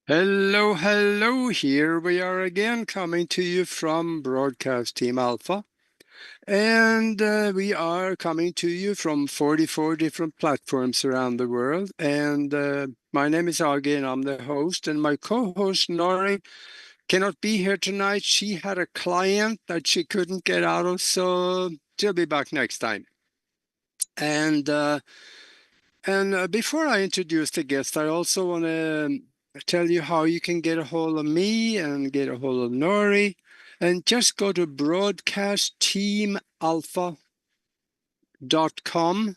Hello, hello. Here we are again coming to you from Broadcast Team Alpha. And we are coming to you from 44 different platforms around the world. And my name is Aage, and I'm the host. And my co host, Nori, cannot be here tonight. She had a client that she couldn't get out of, so she'll be back next time. And before I introduce the guest, I also want to tell you how you can get a hold of me and get a hold of Nori. And just go to broadcastteamalpha.com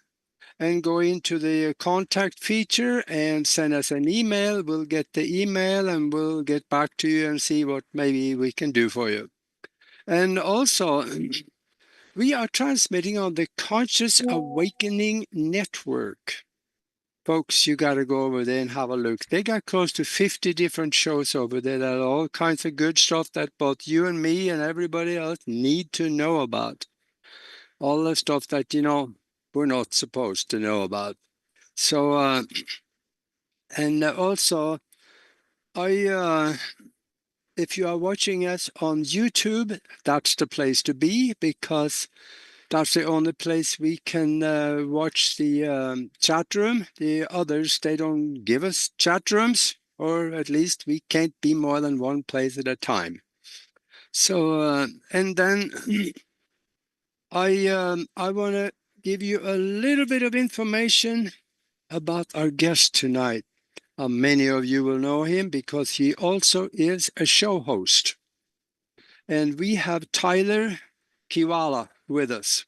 and go into the contact feature and send us an email. We'll get the email and we'll get back to you and see what maybe we can do for you. And also, we are transmitting on the Conscious Awakening Network. Folks, you got to go over there and have a look. They got close to 50 different shows over there that are all kinds of good stuff that both you and me and everybody else need to know about. All the stuff that, we're not supposed to know about. So, and also, I, if you are watching us on YouTube, that's the place to be because that's the only place we can watch the chat room. The others, they don't give us chat rooms, or at least we can't be more than one place at a time. So, and then I want to give you a little bit of information about our guest tonight. Many of you will know him because he also is a show host. And we have Tyler Kiwala with us.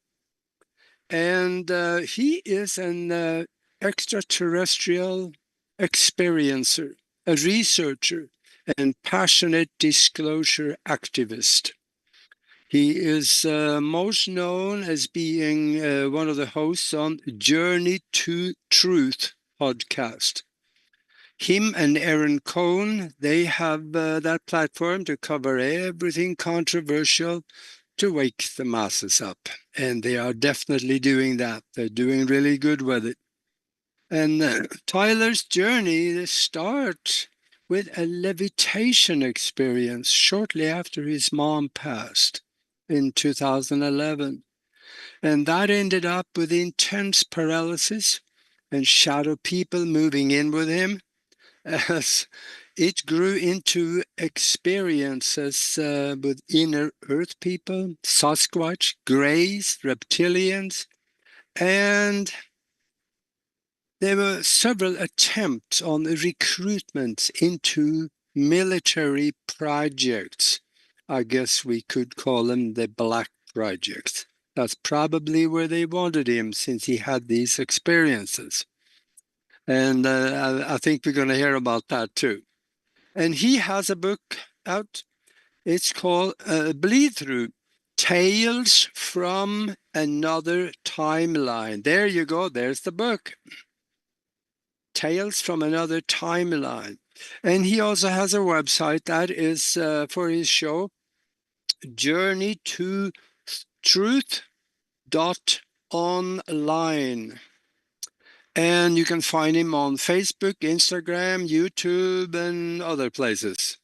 And he is an extraterrestrial experiencer, a researcher, and passionate disclosure activist. He is most known as being one of the hosts on Journey to Truth podcast. Him and Aaron Kuhn, they have that platform to cover everything controversial to wake the masses up. And they are definitely doing that. They're doing really good with it. And Tyler's journey starts with a levitation experience shortly after his mom passed in 2011. And that ended up with intense paralysis and shadow people moving in with him as it grew into experiences with inner earth people, Sasquatch, Greys, Reptilians, and there were several attempts on recruitment into military projects. I guess we could call them the Black Projects. That's probably where they wanted him since he had these experiences. And I think we're going to hear about that too. And he has a book out. It's called Bleed Through Tales from Another Timeline. There you go. There's the book. Tales from Another Timeline. And he also has a website that is for his show, Journey to Truth.online. And you can find him on Facebook, Instagram, YouTube, and other places.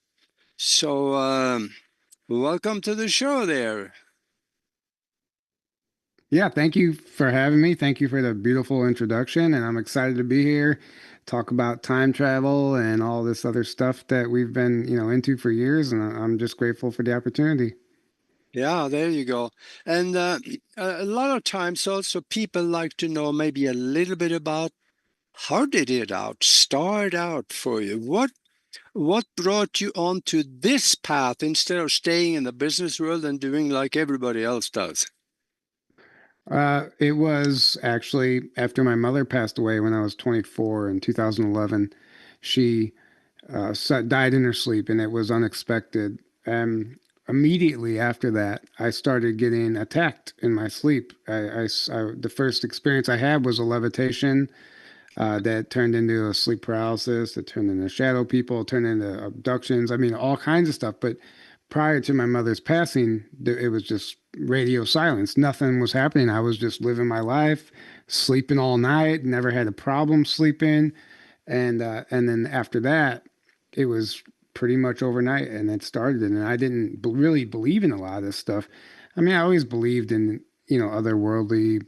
So, welcome to the show there. Yeah, thank you for having me. Thank you for the beautiful introduction. And I'm excited to be here, talk about time travel and all this other stuff that we've been, into for years. And I'm just grateful for the opportunity. Yeah, there you go. And a lot of times also people like to know maybe a little bit about how did it start out for you? What brought you onto this path instead of staying in the business world and doing like everybody else does? It was actually after my mother passed away when I was 24 in 2011. She died in her sleep, and it was unexpected. Immediately after that, I started getting attacked in my sleep. The first experience I had was a levitation that turned into a sleep paralysis, that turned into shadow people, turned into abductions. I mean, all kinds of stuff. But prior to my mother's passing, it was just radio silence. Nothing was happening. I was just living my life, sleeping all night, never had a problem sleeping. And then after that, it was pretty much overnight, and it started. And I didn't really believe in a lot of this stuff. I mean, I always believed in, otherworldly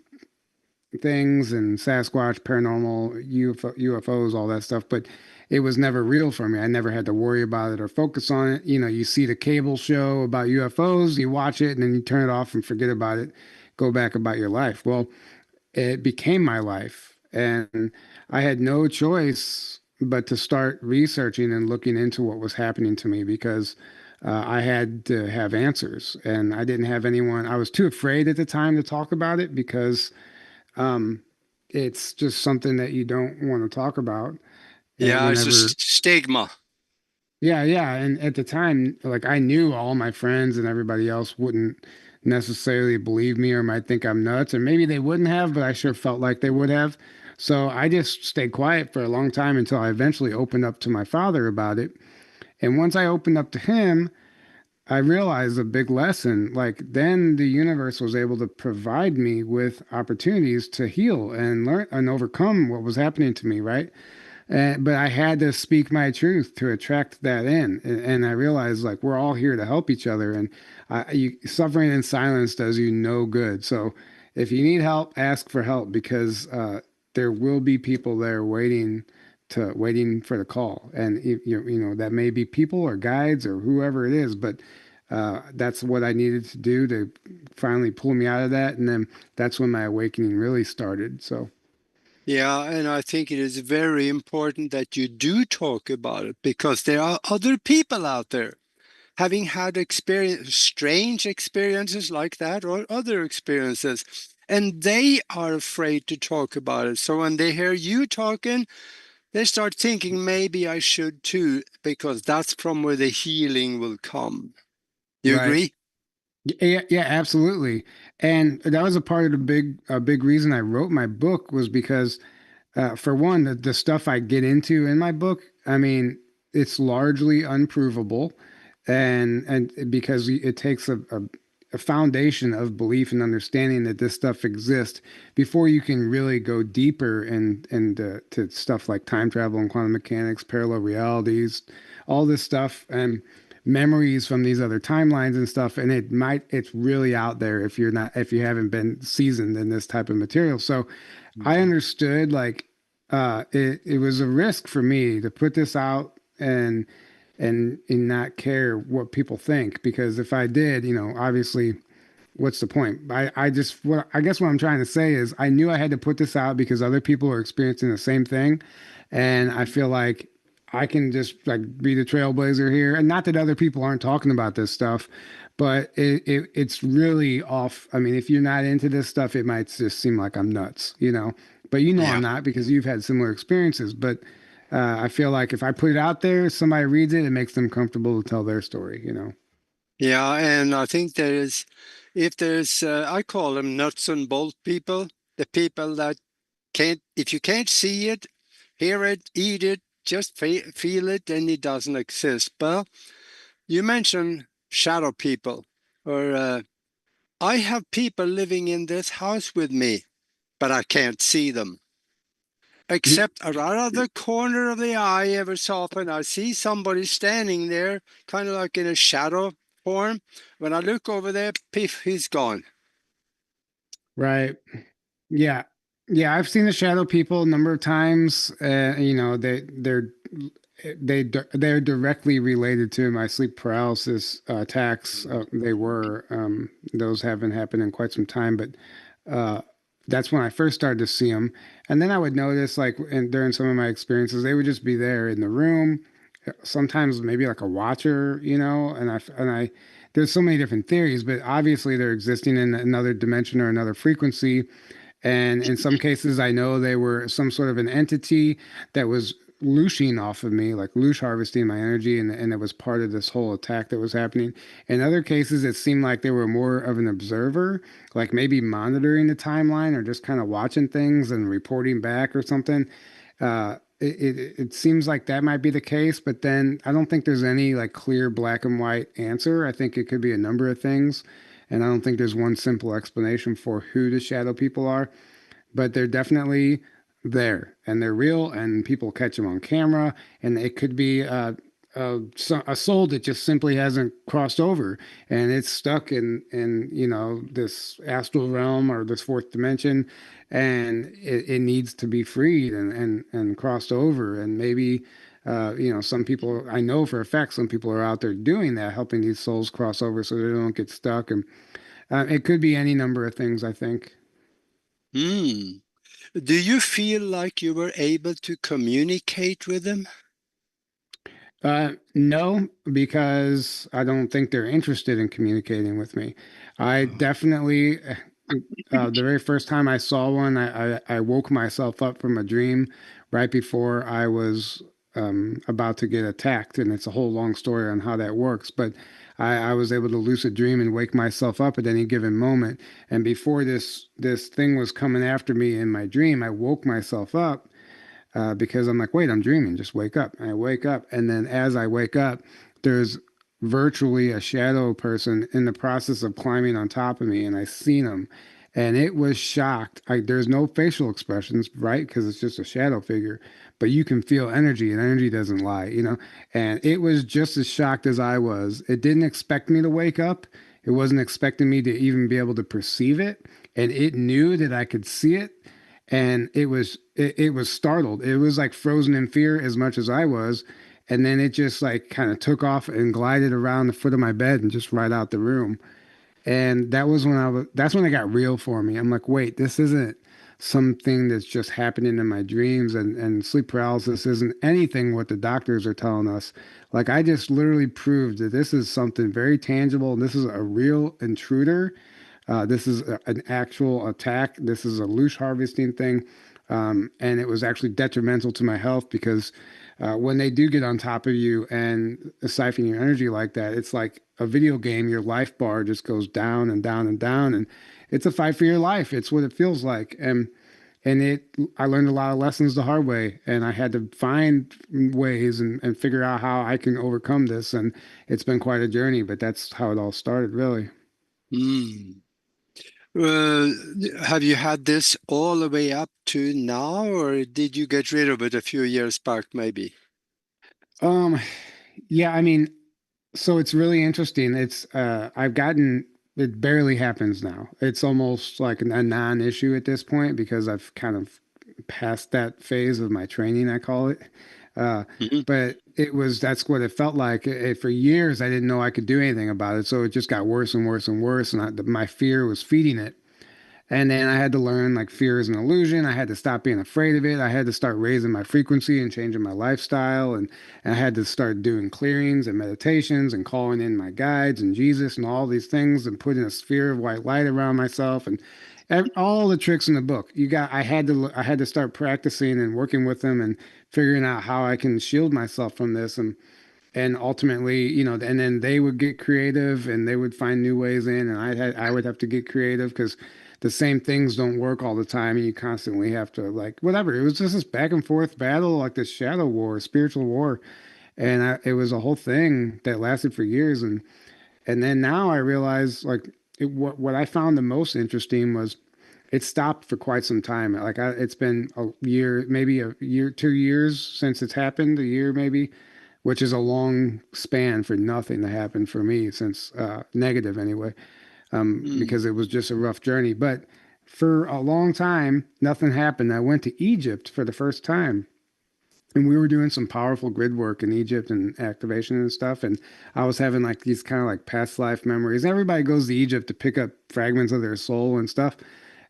things and Sasquatch, paranormal, UFOs, all that stuff, but it was never real for me. I never had to worry about it or focus on it. You see the cable show about UFOs, you watch it, and then you turn it off and forget about it, go back about your life. Well, it became my life, and I had no choice but to start researching and looking into what was happening to me because I had to have answers, and I didn't have anyone. I was too afraid at the time to talk about it because um, it's just something that you don't want to talk about. And Yeah, it's a whenever, stigma. yeah, yeah. And at the time, like I knew all my friends and everybody else wouldn't necessarily believe me or might think I'm nuts, or maybe they wouldn't have, but I sure felt like they would have. So I just stayed quiet for a long time until I eventually opened up to my father about it. And once I opened up to him, I realized a big lesson. Like then the universe was able to provide me with opportunities to heal and learn and overcome what was happening to me, right? But I had to speak my truth to attract that in. And I realized like we're all here to help each other. And suffering in silence does you no good. So if you need help, ask for help because there will be people there waiting for the call. And that may be people or guides or whoever it is, but that's what I needed to do to finally pull me out of that. And then that's when my awakening really started. So, Yeah, and I think it is very important that you do talk about it because there are other people out there having had experience, strange experiences like that or other experiences, and they are afraid to talk about it. So when they hear you talking, they start thinking maybe I should too, because that's from where the healing will come. You right. agree? Yeah, yeah, absolutely. And that was a part of a big reason I wrote my book was because, for one, the stuff I get into in my book, I mean, it's largely unprovable, and because it takes a foundation of belief and understanding that this stuff exists before you can really go deeper and to stuff like time travel and quantum mechanics, parallel realities, all this stuff, and memories from these other timelines and stuff. And it's really out there if you haven't been seasoned in this type of material. So I Mhm. understood like it was a risk for me to put this out and not care what people think because if I did, obviously what's the point? I just what I guess what I'm trying to say is I knew I had to put this out because other people are experiencing the same thing, and I feel like I can just like be the trailblazer here. And not that other people aren't talking about this stuff, but it's really off. I mean, if you're not into this stuff, it might just seem like I'm nuts. But I'm Yeah. not because you've had similar experiences. But I feel like if I put it out there, somebody reads it, it makes them comfortable to tell their story. Yeah, and I think if there's, I call them nuts and bolt people, the people that can't, if you can't see it, hear it, eat it, just feel it, then it doesn't exist. But you mentioned shadow people, or I have people living in this house with me, but I can't see them. Except right out of the corner of the eye, every so often, I see somebody standing there, kind of like in a shadow form. When I look over there, piff, he's gone. Right. Yeah. Yeah, I've seen the shadow people a number of times. They're directly related to my sleep paralysis attacks. They were those haven't happened in quite some time, but uh, that's when I first started to see them. And then I would notice, like, during some of my experiences, they would just be there in the room. Sometimes maybe like a watcher, and I. There's so many different theories, but obviously they're existing in another dimension or another frequency and in some cases, I know they were some sort of an entity that was looshing off of me, like loosh harvesting my energy, and it was part of this whole attack that was happening. In other cases, it seemed like they were more of an observer, like maybe monitoring the timeline or just kind of watching things and reporting back or something. It seems like that might be the case, but then I don't think there's any like clear black and white answer. I think it could be a number of things. And I don't think there's one simple explanation for who the shadow people are, but they're definitely there and they're real and people catch them on camera. And it could be a soul that just simply hasn't crossed over, and it's stuck in this astral realm or this fourth dimension, and it needs to be freed and crossed over. And maybe some people, I know for a fact, some people are out there doing that, helping these souls cross over so they don't get stuck. And it could be any number of things, I think. Hmm. Do you feel like you were able to communicate with them? No, because I don't think they're interested in communicating with me. I Oh. definitely, the very first time I saw one, I woke myself up from a dream right before I was about to get attacked. And it's a whole long story on how that works. But I was able to lucid dream and wake myself up at any given moment. And before this thing was coming after me in my dream, I woke myself up because I'm like, wait, I'm dreaming. Just wake up. And I wake up, and then as I wake up, there's virtually a shadow person in the process of climbing on top of me, and I seen him, and it was shocked. There's no facial expressions, right? Because it's just a shadow figure, but you can feel energy, and energy doesn't lie, you know. And it was just as shocked as I was. It didn't expect me to wake up. It wasn't expecting me to even be able to perceive it, and it knew that I could see it, and it was startled. It was like frozen in fear as much as I was, and then it just like kind of took off and glided around the foot of my bed and just right out the room. And that's when it got real for me. I'm like, wait, this isn't something that's just happening in my dreams, and sleep paralysis isn't anything what the doctors are telling us. Like I just literally proved that this is something very tangible, and this is a real intruder. This is an actual attack. This is a loose harvesting thing. And it was actually detrimental to my health because when they do get on top of you and siphon your energy like that, it's like a video game. Your life bar just goes down and down and down. And it's a fight for your life. It's what it feels like. I learned a lot of lessons the hard way, and I had to find ways and figure out how I can overcome this. And it's been quite a journey, but that's how it all started, really. Hmm. Uh, have you had this all the way up to now, or did you get rid of it a few years back, maybe? Um, yeah, I mean, so it's really interesting. I've gotten, it barely happens now. It's almost like a non-issue at this point because I've kind of passed that phase of my training, I call it. Uh, Mhm. but that's what it felt like. For years, I didn't know I could do anything about it. So it just got worse and worse and worse. And my fear was feeding it. And then I had to learn like fear is an illusion. I had to stop being afraid of it. I had to start raising my frequency and changing my lifestyle. And I had to start doing clearings and meditations and calling in my guides and Jesus and all these things and putting a sphere of white light around myself and all the tricks in the book. I had to start practicing and working with them and figuring out how I can shield myself from this. And ultimately, and then they would get creative and they would find new ways in, and I would have to get creative because the same things don't work all the time, and you constantly have to like whatever. It was just this back and forth battle, like this shadow war, spiritual war, and it was a whole thing that lasted for years, and then now I realize like what I found the most interesting was it stopped for quite some time. It's been a year, maybe a year, 2 years since it's happened, a year maybe, which is a long span for nothing to happen for me since negative anyway, Mm. because it was just a rough journey. But for a long time, nothing happened. I went to Egypt for the first time. And we were doing some powerful grid work in Egypt and activation and stuff. And I was having like these kind of like past life memories. Everybody goes to Egypt to pick up fragments of their soul and stuff.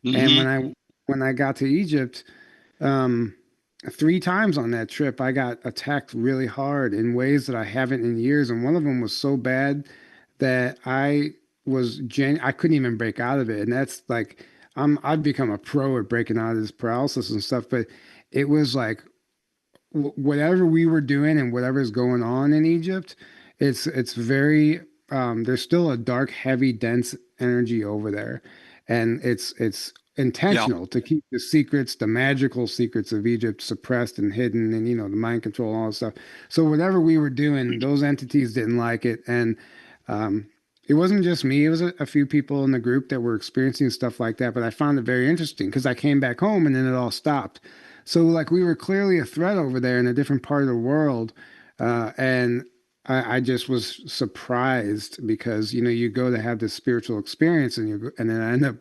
And Hmm. when I got to Egypt, um, 3 times on that trip, I got attacked really hard in ways that I haven't in years, and one of them was so bad that I couldn't even break out of it, and that's like I've become a pro at breaking out of this paralysis and stuff, but it was like whatever we were doing and whatever's going on in Egypt, it's very there's still a dark, heavy, dense energy over there, and it's Yeah. intentional to keep the secrets, the magical secrets of Egypt suppressed and hidden, and the mind control and all that stuff. So whatever we were doing, those entities didn't like it, and um, it wasn't just me. It was a few people in the group that were experiencing stuff like that. But I found it very interesting because I came back home and then it all stopped. So like we were clearly a threat over there in a different part of the world. And I just was surprised because you go to have this spiritual experience and then I end up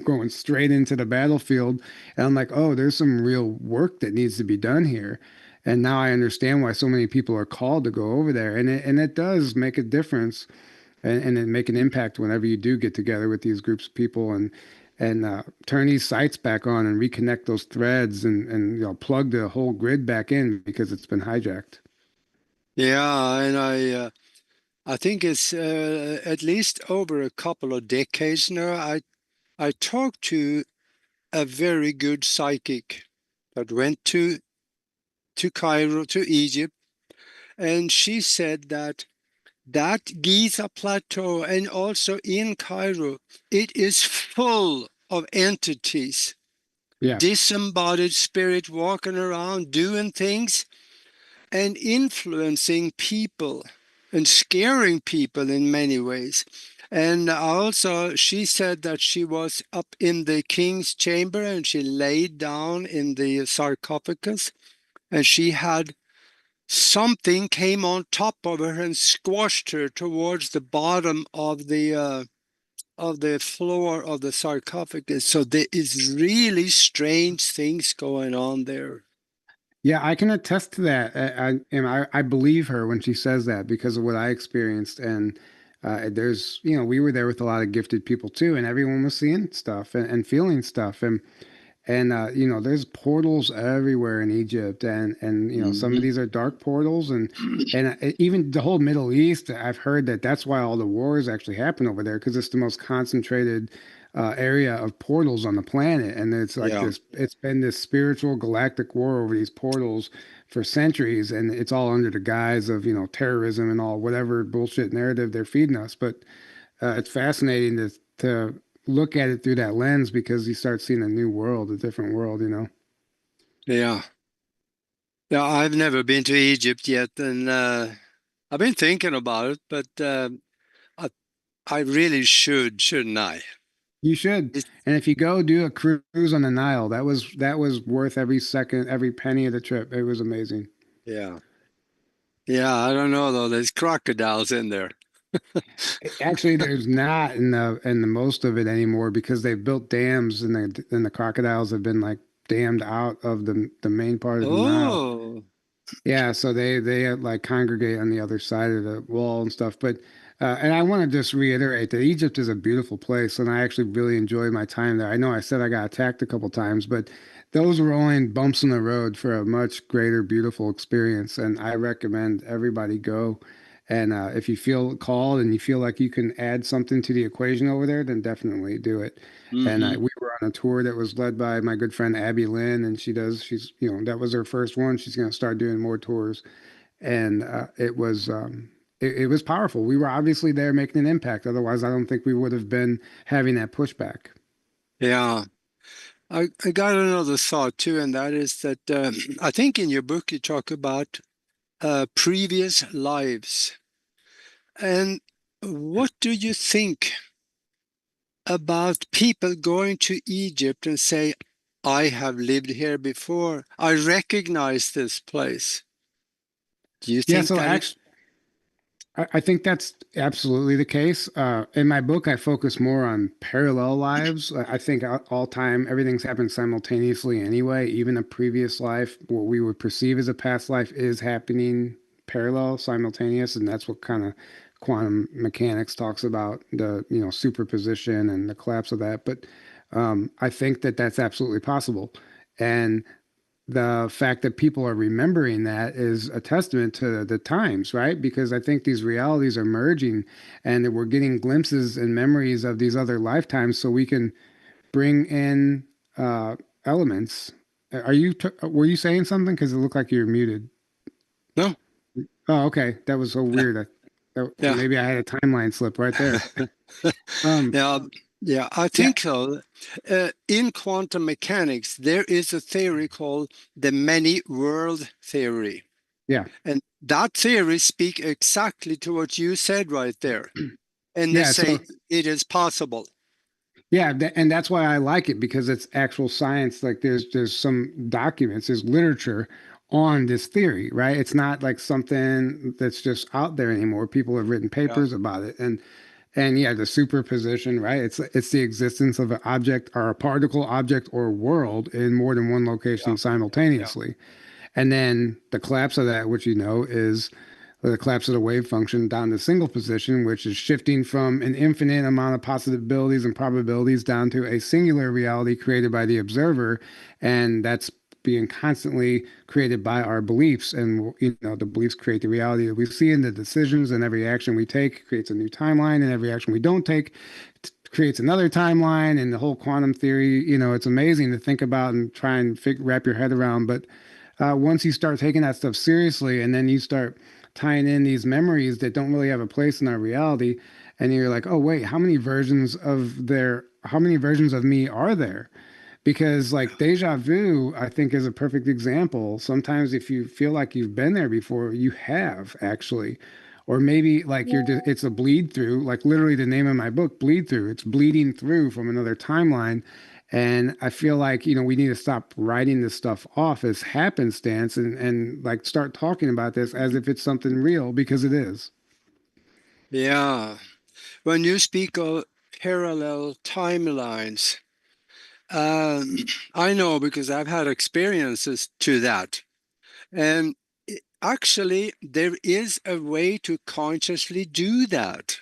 going straight into the battlefield, and I'm like, oh, there's some real work that needs to be done here. And now I understand why so many people are called to go over there, and it does make a difference, and it make an impact whenever you do get together with these groups of people and turn these sites back on and reconnect those threads and plug the whole grid back in because it's been hijacked. Yeah, and I think it's at least over a couple of decades now. I talked to a very good psychic that went to Cairo, to Egypt, and she said that that Giza plateau and also in Cairo, it is full of entities, Yeah. disembodied spirit walking around doing things and influencing people and scaring people in many ways. And also, she said that she was up in the king's chamber and she laid down in the sarcophagus and she had something came on top of her and squashed her towards the bottom of the floor of the sarcophagus. So there is really strange things going on there. Yeah, I can attest to that. I believe her when she says that because of what I experienced. And we were there with a lot of gifted people too, and everyone was seeing stuff and feeling stuff. And there's portals everywhere in Egypt, and some of Mhm. these are dark portals, and even the whole Middle East. I've heard that that's why all the wars actually happen over there because it's the most concentrated area of portals on the planet, and it's like Yeah. this. It's been this spiritual galactic war over these portals for centuries, and it's all under the guise of terrorism and all whatever bullshit narrative they're feeding us. But it's fascinating to look at it through that lens because you start seeing a new world, a different world. Yeah. Yeah, I've never been to Egypt yet, and I've been thinking about it, but I, I really should, shouldn't I? You should. It's, And if you go do a cruise on the Nile, that was worth every second, every penny of the trip. It was amazing. yeah. Yeah, I don't know though. There's crocodiles in there. Actually, there's not in the most of it anymore because they've built dams and the crocodiles have been like dammed out of the main part of the Nile. Oh, Yeah, so they like congregate on the other side of the wall and stuff. But and I want to just reiterate that Egypt is a beautiful place, and I actually really enjoyed my time there. I know I said I got attacked a couple times, but those were only bumps in the road for a much greater, beautiful experience. And I recommend everybody go. And if you feel called and you feel like you can add something to the equation over there, then definitely do it. And mm-hmm. we were on a tour that was led by my good friend Abby Lynn, and that was her first one. She's going to start doing more tours, and it was powerful. We were obviously there making an impact. Otherwise, I don't think we would have been having that pushback. Yeah. I got another thought too, and that is that I think in your book you talk about previous lives. And what do you think about people going to Egypt and say, I have lived here before. I recognize this place. Do you Yeah, think so that it? actually, I think that's absolutely the case. In my book, I focus more on parallel lives. I think all time, everything's happened simultaneously anyway. Even a previous life, what we would perceive as a past life, is happening parallel, simultaneous, and that's what kind of quantum mechanics talks about the superposition and the collapse of that. But I think that that's absolutely possible, and the fact that people are remembering that is a testament to the times, right? Because I think these realities are merging and that we're getting glimpses and memories of these other lifetimes so we can bring in elements. Were you saying something? Because it looked like you're muted. No. Oh, okay. That was so Yeah. weird. Yeah. Maybe I had a timeline slip right there. Um, Yeah. Yeah. I yeah, think so. In quantum mechanics, there is a theory called the many world theory. yeah, And that theory speaks exactly to what you said right there. And they yeah. say it is possible. Yeah, and that's why I like it because it's actual science. Like there's some documents, there's literature on this theory, right? It's not like something that's just out there anymore. People have written Yeah. papers about it, and yeah, the superposition, right? It's the existence of an object or a particle, object, or world in more than one Yeah. location simultaneously. And then the collapse of that, which you know, is the collapse of the wave function down to single position, which is shifting from an infinite amount of possibilities and probabilities down to a singular reality created by the observer. And that's being constantly created by our beliefs. And, you know, the beliefs create the reality that we see, and the decisions, and every action we take creates a new timeline, and every action we don't take creates another timeline. And the whole quantum theory, you know, it's amazing to think about and try and wrap your head around. But once you start taking that stuff seriously, and then you start tying in these memories that don't really have a place in our reality, and you're like, oh wait, how many versions of me are there? Because like deja vu, I think, is a perfect example. Sometimes if you feel like you've been there before, you have actually. Or maybe like you're just, it's a bleed through, like literally the name of my book, Bleed Through. It's bleeding through from another timeline. And I feel like, you know, we need to stop writing this stuff off as happenstance, and like start talking about this as if it's something real, because it is. Yeah. When you speak of parallel timelines, um, I know because I've had experiences to that. And actually, there is a way to consciously do that.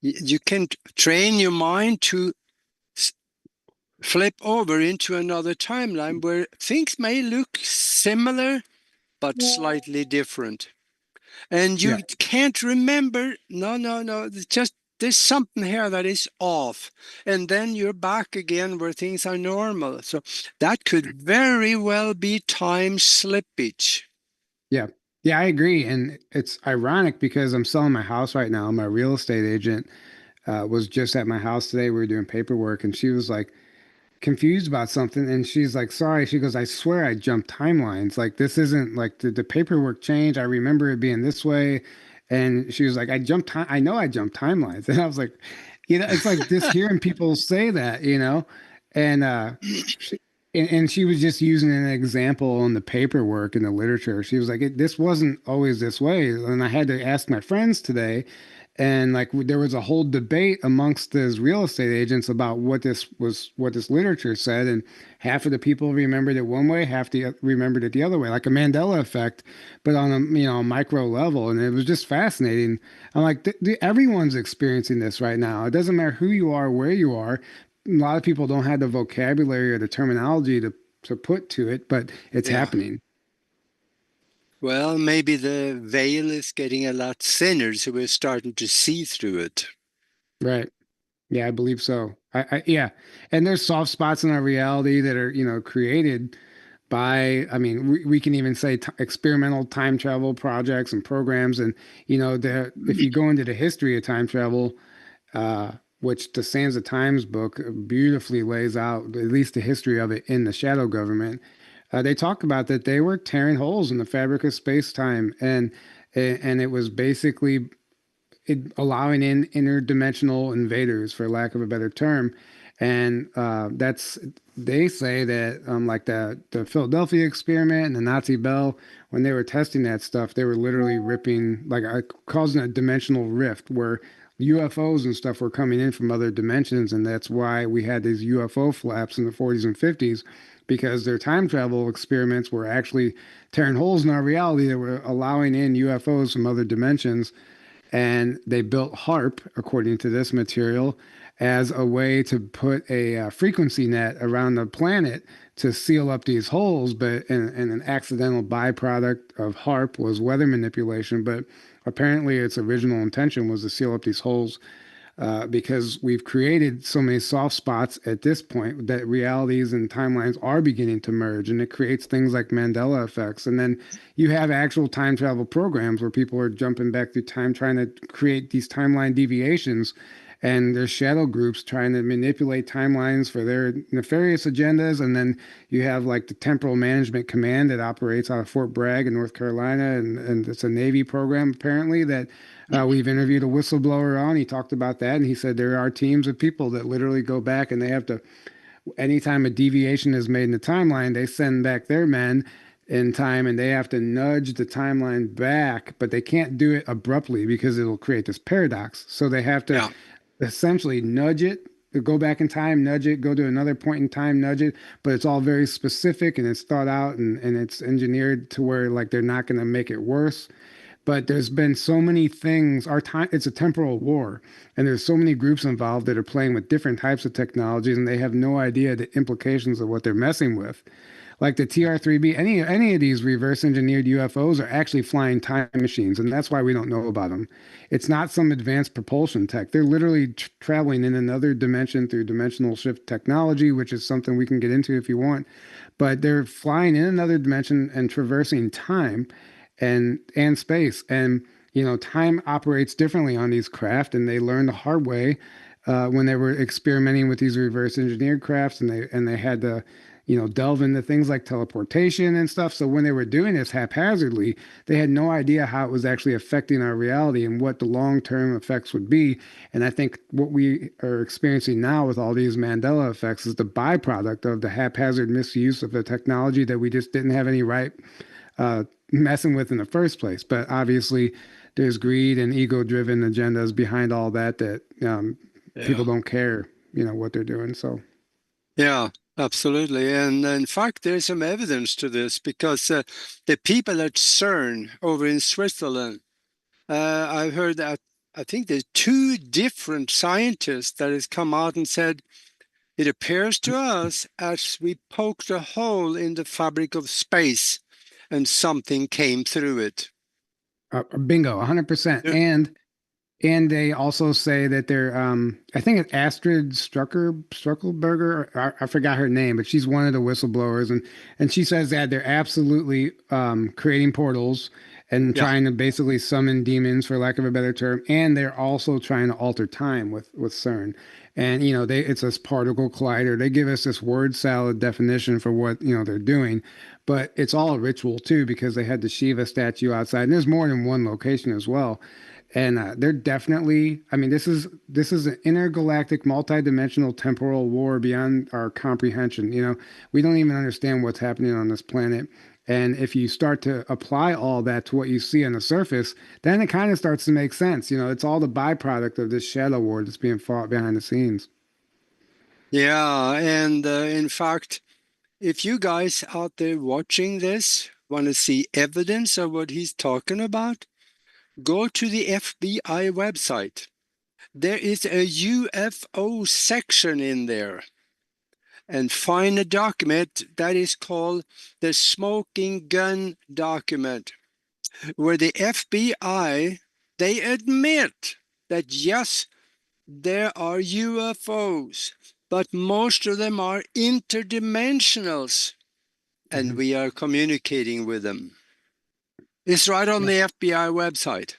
You can train your mind to flip over into another timeline where things may look similar but slightly different. And Yeah. you can't remember, no, no, no, it's just there's something here that is off. And then you're back again where things are normal. So that could very well be time slippage. Yeah. Yeah, I agree. And it's ironic because I'm selling my house right now. My real estate agent was just at my house today. We were doing paperwork, and she was like confused about something. And she's like, sorry. She goes, I swear I jumped timelines. Like, this isn't like the paperwork change. I remember it being this way. And she was like, I know I jumped timelines. And I was like, you know, it's like just hearing people say that, you know, and, she, and she was just using an example in the paperwork in the literature. She was like, this wasn't always this way. And I had to ask my friends today, and like there was a whole debate amongst those real estate agents about what this literature said, and half of the people remembered it one way, half the remembered it the other way, like a Mandela effect, but on a, you know, micro level. And it was just fascinating. I'm like, everyone's experiencing this right now. It doesn't matter who you are, where you are. A lot of people don't have the vocabulary or the terminology to put to it, but it's Yeah. happening. Well, maybe the veil is getting a lot thinner, so we're starting to see through it. Right. Yeah, I believe so. Yeah, and there's soft spots in our reality that are, you know, created by, I mean, we can even say experimental time travel projects and programs. And, you know, if you go into the history of time travel, which the Sands of Times book beautifully lays out, at least the history of it in the shadow government, they talk about that they were tearing holes in the fabric of space time. And it was basically allowing in interdimensional invaders, for lack of a better term. And that's, they say that like the Philadelphia experiment and the Nazi Bell, when they were testing that stuff, they were literally ripping, like causing a dimensional rift where UFOs and stuff were coming in from other dimensions. And that's why we had these UFO flaps in the 40s and 50s, because their time travel experiments were actually tearing holes in our reality that were allowing in UFOs from other dimensions. And they built HARP, according to this material, as a way to put a frequency net around the planet to seal up these holes. But and an accidental byproduct of HARP was weather manipulation. But apparently, its original intention was to seal up these holes, because we've created so many soft spots at this point that realities and timelines are beginning to merge, and it creates things like Mandela effects. And then you have actual time travel programs where people are jumping back through time trying to create these timeline deviations, and there's shadow groups trying to manipulate timelines for their nefarious agendas. And then you have like the Temporal Management Command that operates out of Fort Bragg in North Carolina, and it's a Navy program apparently that we've interviewed a whistleblower on. He talked about that, and he said there are teams of people that literally go back, and they have to, anytime a deviation is made in the timeline, they send back their men in time, and they have to nudge the timeline back, but they can't do it abruptly because it'll create this paradox. So they have to Yeah. essentially nudge it, go back in time, nudge it, go to another point in time, nudge it, but it's all very specific and it's thought out and it's engineered to where like they're not going to make it worse. But there's been so many things. Our time, it's a temporal war, and there's so many groups involved that are playing with different types of technologies, and they have no idea the implications of what they're messing with. Like the TR-3B, any of these reverse engineered UFOs are actually flying time machines, and that's why we don't know about them. It's not some advanced propulsion tech. They're literally traveling in another dimension through dimensional shift technology, which is something we can get into if you want. But they're flying in another dimension and traversing time and space. And time operates differently on these craft, and they learned the hard way when they were experimenting with these reverse engineered crafts, and they had to delve into things like teleportation and stuff. So when they were doing this haphazardly, they had no idea how it was actually affecting our reality and what the long-term effects would be. And I think what we are experiencing now with all these Mandela effects is the byproduct of the haphazard misuse of the technology that we just didn't have any right messing with in the first place. But obviously, there's greed and ego-driven agendas behind all that people Yeah. don't care, what they're doing. So, Yeah, absolutely. And in fact, there's some evidence to this because the people at CERN over in Switzerland, I've heard that I think there's two different scientists that has come out and said, it appears to us as we poked a hole in the fabric of space and something came through it. bingo, 100%. Yeah. And they also say that they're, I think it's Astrid Struckelberger, I forgot her name, but she's one of the whistleblowers, and she says that they're absolutely creating portals and Yeah. trying to basically summon demons, for lack of a better term, and they're also trying to alter time with CERN. And it's this particle collider. They give us this word salad definition for what they're doing, but it's all a ritual too because they had the Shiva statue outside, and there's more than one location as well. And they're definitely, I mean, this is an intergalactic, multidimensional temporal war beyond our comprehension. We don't even understand what's happening on this planet. And if you start to apply all that to what you see on the surface, then it kind of starts to make sense. It's all the byproduct of this shadow war that's being fought behind the scenes. Yeah. And in fact, if you guys out there watching this want to see evidence of what he's talking about, go to the FBI website. There is a UFO section in there and find a document that is called the Smoking Gun Document, where the FBI, they admit that yes, there are UFOs, but most of them are interdimensionals and Mhm. we are communicating with them. It's right on Yeah. the FBI website.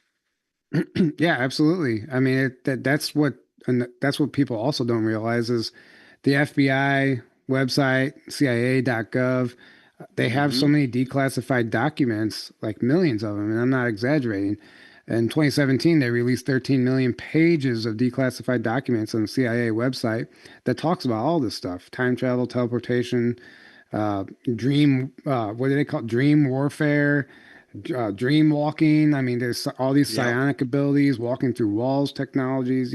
Yeah, absolutely. I mean, that's what people also don't realize is the FBI website, CIA.gov, they have so Mhm. many declassified documents, like millions of them, and I'm not exaggerating. In 2017, they released 13 million pages of declassified documents on the CIA website that talks about all this stuff: time travel, teleportation, what do they call it? Dream warfare, dream walking. I mean, there's all these Yeah. psionic abilities, walking through walls, technologies.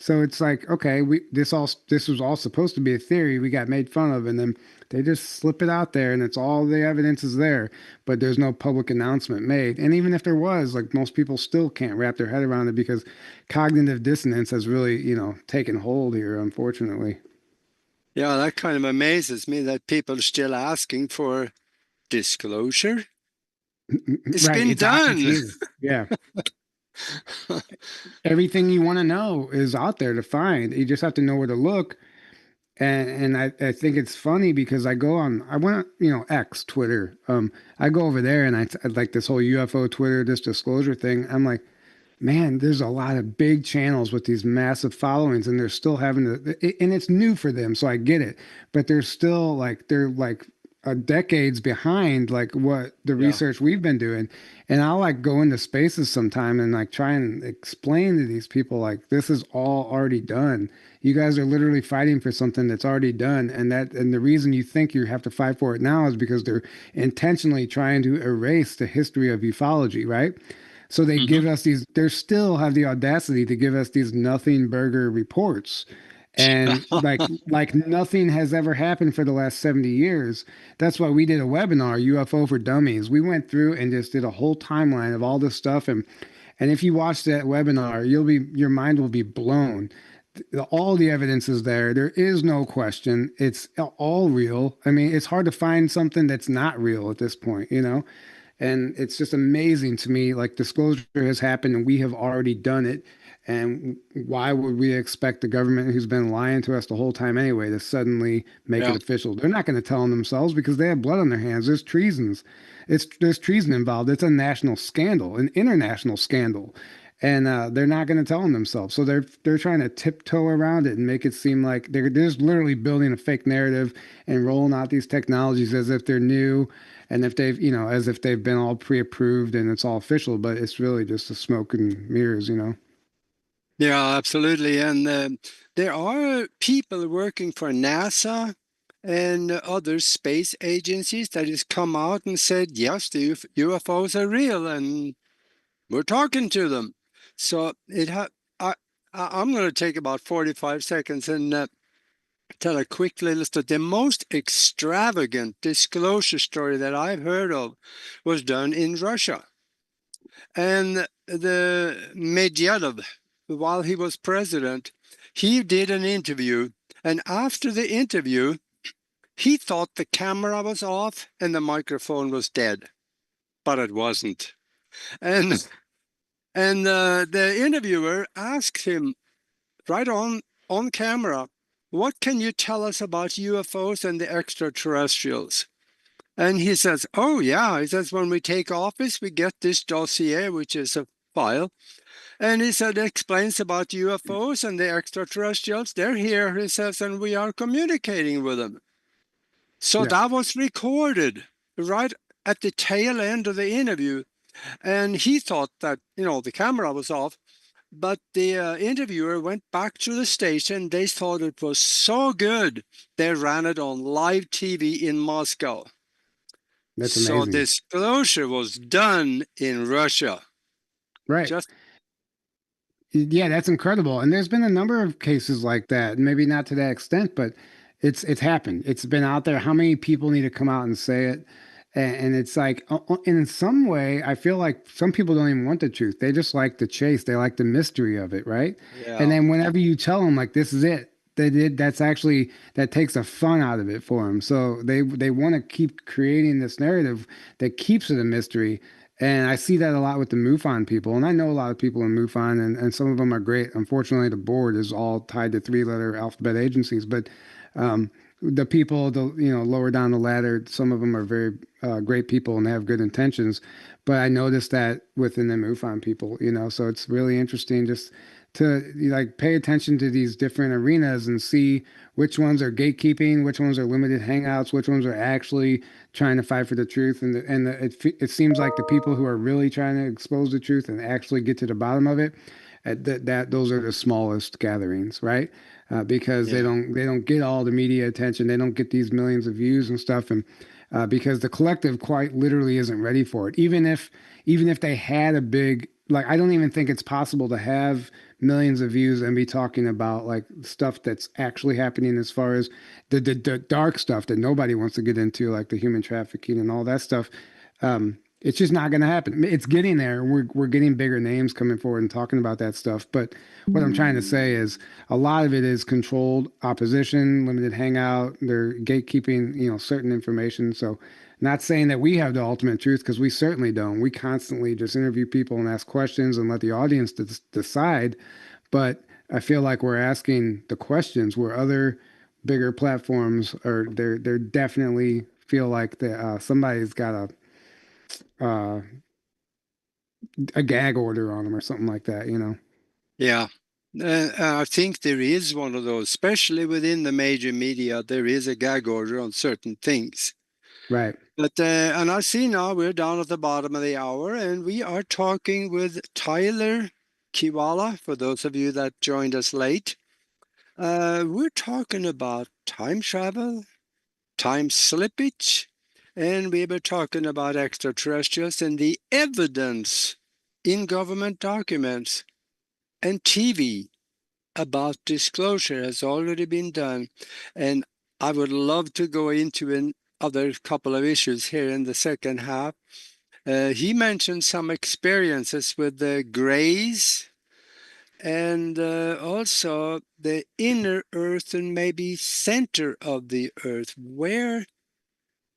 So it's like, okay, this was all supposed to be a theory. We got made fun of, and then they just slip it out there, and it's all the evidence is there, but there's no public announcement made. And even if there was, like most people still can't wrap their head around it because cognitive dissonance has really, taken hold here, unfortunately. Yeah, that kind of amazes me that people are still asking for disclosure. It's Right, been it's done. here. Yeah. Everything you want to know is out there to find. You just have to know where to look. And I think it's funny because I went, X, Twitter. I go over there and I like this whole UFO Twitter, this disclosure thing. I'm like, man, there's a lot of big channels with these massive followings, and they're still having to, and it's new for them, so I get it. But they're still like, they're like decades behind like what the Yeah. research we've been doing. And I'll like go into spaces sometime and like try and explain to these people like this is all already done. You guys are literally fighting for something that's already done, and the reason you think you have to fight for it now is because they're intentionally trying to erase the history of ufology, right? So they Hmm. give us these, they still have the audacity to give us these nothing burger reports. And like nothing has ever happened for the last 70 years. That's why we did a webinar, UFO for Dummies. We went through and just did a whole timeline of all this stuff. And if you watch that webinar, your mind will be blown. All the evidence is there. There is no question. It's all real. I mean, it's hard to find something that's not real at this point, you know? And it's just amazing to me. Like disclosure has happened and we have already done it. And why would we expect the government who's been lying to us the whole time anyway to suddenly make it Yeah. official? They're not going to tell them themselves because they have blood on their hands. There's treasons. There's treason involved. It's a national scandal, an international scandal. And they're not going to tell them themselves. So they're trying to tiptoe around it and make it seem like they're just literally building a fake narrative and rolling out these technologies as if they're new and if they've, you know, as if they've been all pre-approved and it's all official, but it's really just a smoke and mirrors, you know. Yeah, absolutely. And there are people working for NASA and other space agencies that has come out and said, yes, the UFOs are real and we're talking to them. So I, I'm going to take about 45 seconds and tell a quick little story. The most extravagant disclosure story that I've heard of was done in Russia. And the Medvedev, while he was president, he did an interview. And after the interview, he thought the camera was off and the microphone was dead, but it wasn't. And the interviewer asked him right on camera, "What can you tell us about UFOs and the extraterrestrials?" And he says, "Oh yeah," he says, "when we take office, we get this dossier, which is a file." And he said, explains about UFOs and the extraterrestrials. They're here, he says, and we are communicating with them. So Yeah, that was recorded right at the tail end of the interview. And he thought that, the camera was off. But the interviewer went back to the station. They thought it was so good, they ran it on live TV in Moscow. that's So amazing. this closure was done in Russia. Right. Just, Yeah, that's incredible. And there's been a number of cases like that. Maybe not to that extent, but it's happened. It's been out there. How many people need to come out and say it? And it's like, in some way, I feel like some people don't even want the truth. They just like the chase. They like the mystery of it, right? And yeah, then whenever you tell them like this is it, that's actually that takes the fun out of it for them. So they want to keep creating this narrative that keeps it a mystery. And I see that a lot with the MUFON people. And I know a lot of people in MUFON, and some of them are great. Unfortunately, the board is all tied to three-letter alphabet agencies. But the people, lower down the ladder, some of them are very great people and they have good intentions. But I noticed that within the MUFON people, so it's really interesting just to like pay attention to these different arenas and see which ones are gatekeeping, which ones are limited hangouts, which ones are actually trying to fight for the truth. It seems like the people who are really trying to expose the truth and actually get to the bottom of it, that those are the smallest gatherings, right? Because yeah, they don't get all the media attention, they don't get these millions of views and stuff, and because the collective quite literally isn't ready for it. Even if they had a big like, I don't even think it's possible to have millions of views and be talking about like stuff that's actually happening as far as the dark stuff that nobody wants to get into, like the human trafficking and all that stuff. It's just not going to happen. It's getting there. We're getting bigger names coming forward and talking about that stuff. But what I'm trying to say is a lot of it is controlled opposition, limited hangout. They're gatekeeping, certain information. So not saying that we have the ultimate truth because we certainly don't. We constantly just interview people and ask questions and let the audience decide. But I feel like we're asking the questions where other bigger platforms are. They're definitely feel like somebody's got uh, a gag order on them or something like that. yeah. I think there is one of those, especially within the major media, there is a gag order on certain things. Right. But and I see now we're down at the bottom of the hour, and we are talking with Tyler Kiwala. For those of you that joined us late, we're talking about time travel, time slippage, and we were talking about extraterrestrials and the evidence in government documents and TV about disclosure has already been done. And I would love to go into another couple of issues here in the second half. He mentioned some experiences with the Greys and also the inner Earth and maybe center of the Earth.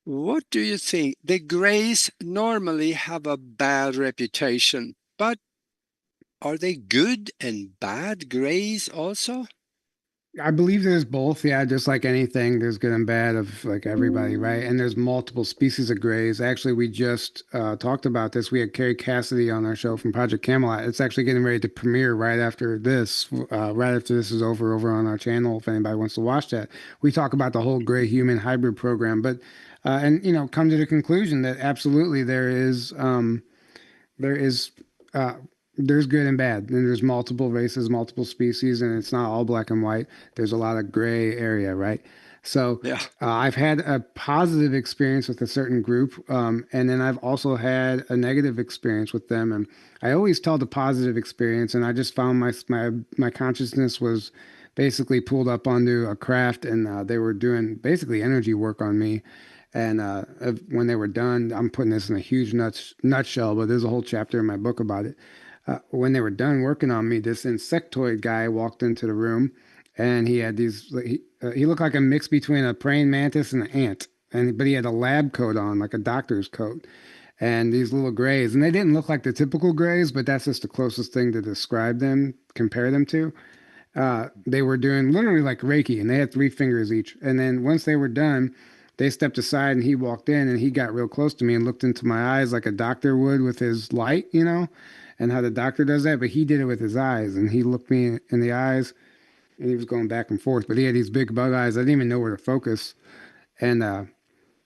What do you think? The Greys normally have a bad reputation, but are they good and bad Greys also? I believe there's both. Yeah, just like anything, there's good and bad of like everybody, right? And there's multiple species of grays. Actually, we just talked about this. We had Carrie Cassidy on our show from Project Camelot. It's actually getting ready to premiere right after this is over on our channel. If anybody wants to watch that, we talk about the whole gray human hybrid program. But and come to the conclusion that absolutely there is uh, there's good and bad, and there's multiple races, multiple species, and it's not all black and white. There's a lot of gray area, right? So Yeah. I've had a positive experience with a certain group, and then I've also had a negative experience with them. And I always tell the positive experience, and I just found my consciousness was basically pulled up onto a craft, and they were doing basically energy work on me. And when they were done, I'm putting this in a huge nutshell, but there's a whole chapter in my book about it. When they were done working on me, this insectoid guy walked into the room, and he had he looked like a mix between a praying mantis and an ant, but he had a lab coat on, like a doctor's coat, and these little grays, and they didn't look like the typical grays, but that's just the closest thing to describe them, compare them to. They were doing literally like Reiki, and they had 3 fingers each. And then once they were done, they stepped aside, and he walked in, and he got real close to me and looked into my eyes like a doctor would with his light, and how the doctor does that. But he did it with his eyes, and he looked me in the eyes, and he was going back and forth. But he had these big bug eyes. I didn't even know where to focus, and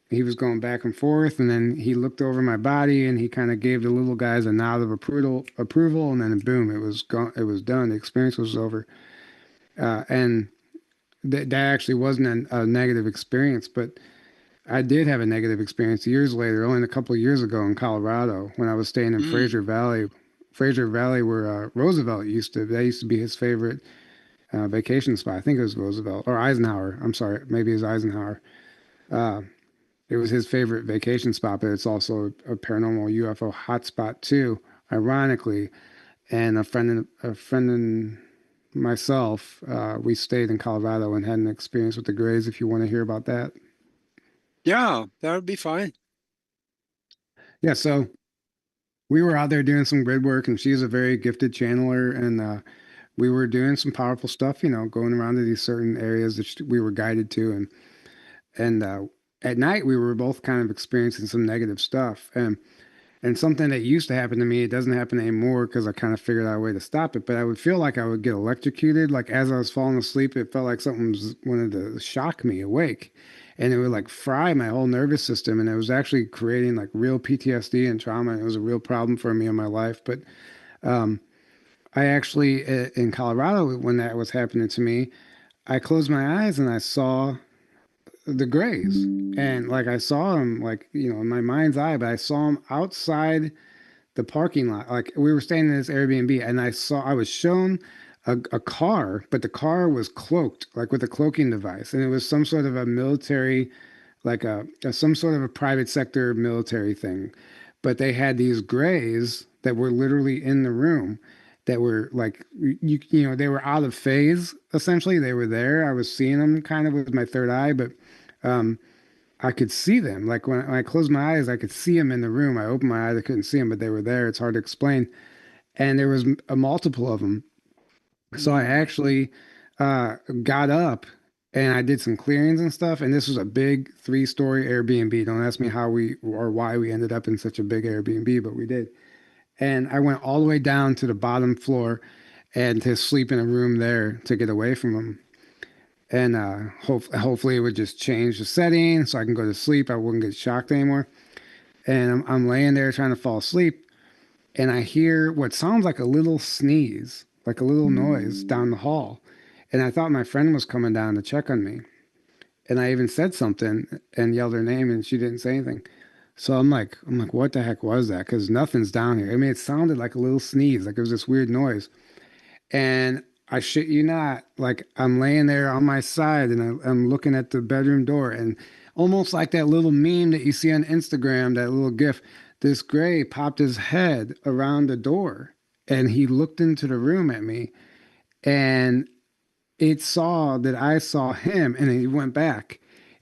he was going back and forth, and then he looked over my body, and he kind of gave the little guys a nod of approval, and then boom, it was gone. It was done. The experience was over. And that actually wasn't a negative experience, but I did have a negative experience years later, only a couple of years ago in Colorado when I was staying in Mm. Fraser Valley, where Roosevelt used to. That used to be his favorite vacation spot. I think it was Roosevelt or Eisenhower. I'm sorry, maybe it was Eisenhower. Uh, it was his favorite vacation spot, but it's also a paranormal UFO hotspot too, ironically. And a friend and myself, we stayed in Colorado and had an experience with the Greys. If you want to hear about that, Yeah, that would be fine. yeah. So we were out there doing some grid work, and she's a very gifted channeler, and we were doing some powerful stuff. Going around to these certain areas that we were guided to, and at night we were both kind of experiencing some negative stuff. And something that used to happen to me, it doesn't happen anymore because I kind of figured out a way to stop it. But I would feel like I would get electrocuted. Like as I was falling asleep, it felt like something wanted to shock me awake. And it would like fry my whole nervous system. And it was actually creating like real PTSD and trauma. And it was a real problem for me in my life. But um, I actually, in Colorado, when that was happening to me, I closed my eyes and I saw the Greys. And like I saw them, like, in my mind's eye, but I saw them outside the parking lot. Like we were staying in this Airbnb, and I was shown a car, but the car was cloaked, like with a cloaking device, and it was some sort of a military, like some sort of a private sector military thing. But they had these Greys that were literally in the room. That were like they were out of phase essentially. They were there. I was seeing them kind of with my third eye, but um, I could see them. Like when I closed my eyes, I could see them in the room. I opened my eyes, I couldn't see them, but they were there. It's hard to explain. And there was a multiple of them. So I Mm. actually uh, got up and I did some clearings and stuff. And this was a big 3-story Airbnb. Don't ask me how we or why we ended up in such a big Airbnb, but we did. And I went all the way down to the bottom floor and to sleep in a room there to get away from them. and hopefully it would just change the setting so I can go to sleep. I wouldn't get shocked anymore. And I'm laying there trying to fall asleep, and I hear what sounds like a little sneeze, like a little noise down the hall. And I thought my friend was coming down to check on me. And I even said something and yelled her name, and she didn't say anything. So I'm like, what the heck was that? Because nothing's down here. I mean, it sounded like a little sneeze, like it was this weird noise. And I shit you not, like I'm laying there on my side and I'm looking at the bedroom door, and almost like that little meme that you see on Instagram, that little GIF, this gray popped his head around the door and he looked into the room at me, and it saw that I saw him, and he went back.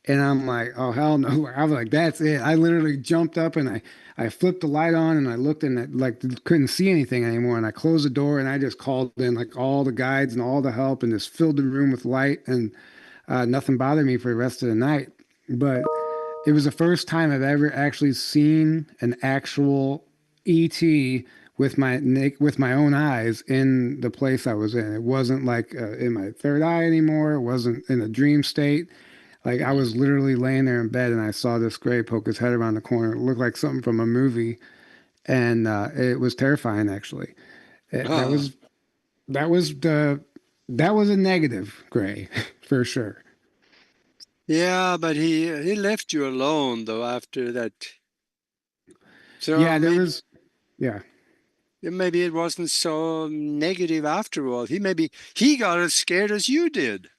And I'm like, oh hell no. I was like, that's it. I literally jumped up and I flipped the light on and I looked, and I, like, couldn't see anything anymore. And I closed the door and I just called in like all the guides and all the help and just filled the room with light, and nothing bothered me for the rest of the night. But it was the first time I've ever actually seen an actual ET with my own eyes in the place I was in. It wasn't like in my third eye anymore. It wasn't in a dream state. Like I was literally laying there in bed and I saw this gray poke his head around the corner. It looked like something from a movie, and it was terrifying. Actually, that Ah, was the that was a negative gray for sure. yeah, but he left you alone though after that. So Yeah, there was. Yeah, maybe it wasn't so negative after all. He got as scared as you did.